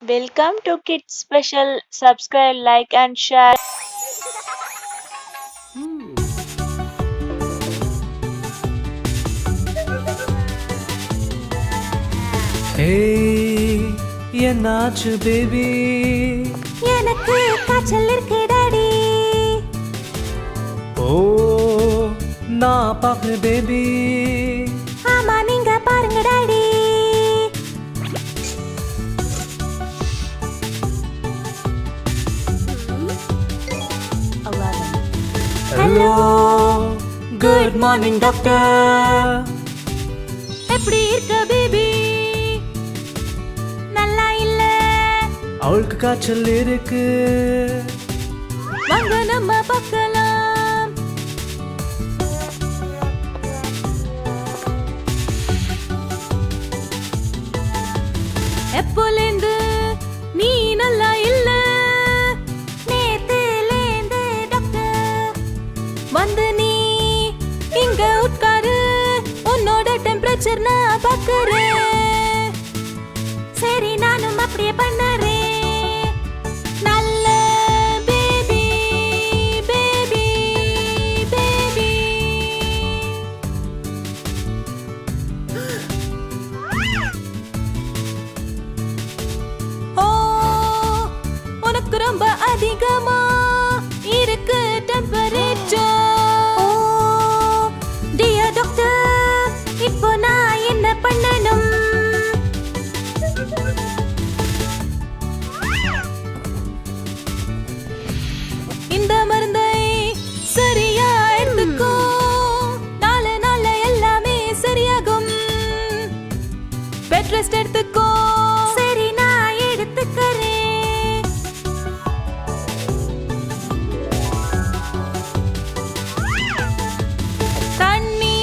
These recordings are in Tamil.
Welcome to Kids Special. Subscribe, like, and share. Hey, என்னாச்சு பேபி? எனக்கு காய்ச்சல் இருக்கு டாடி. ஓ, நான் பார்க்கணும் பேபி. ஆமா நீங்க பாருங்க daddy. Hello, good morning doctor. எப்படி இருக்க பேபி? நல்லா இல்ல. அவளுக்கு காய்ச்சல் இருக்கு. வாங்க நம்ம பார்க்கலாம். எப்போலேந்து நீ நல்லா இல்ல? நேத்துலேந்து டாக்டர் வந்து நீ இங்க உட்காரு, உன்னோட டெம்பரேச்சர் நான் பார்க்கறேன். சரி நானும் அப்படியே பண்ணறேன். நல்ல பேபி பேபி பேபி. ஓ, உனக்கு ரொம்ப அதிகமா இருக்கு டெம்பரேச்சர். ஓ டியர் டாக்டர், இப்போ நான் என்ன பண்ணணும்? இந்த மருந்தை சரியா எடுத்துக்கோ. 4 நாள்ல எல்லாமே சரியாகும். பெட் ரெஸ்ட் எடுத்துக்கோ. சரி நான் எடுத்துக்கறேன். தண்ணி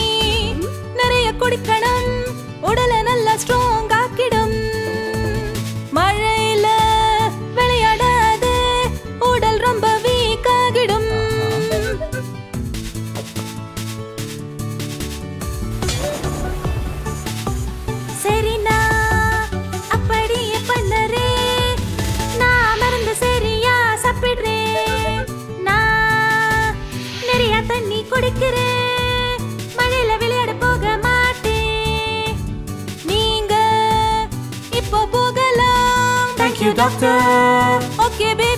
நிறைய குடிக்கணும். உடலை நல்லா ஸ்ட்ராங் ஆக்கிடும். மழையில விளையாடாது, உடல் ரொம்ப வீக் ஆகிடும். சரி நான் அப்படியே பண்ணறேன். நான் மருந்து சரியா சாப்பிடுறேன். நான் நிறைய தண்ணி குடிக்கிறேன். மழையில விளையாட போக மாட்டேன். நீங்க இப்போ போகலாம். Thank you, doctor. Okay baby.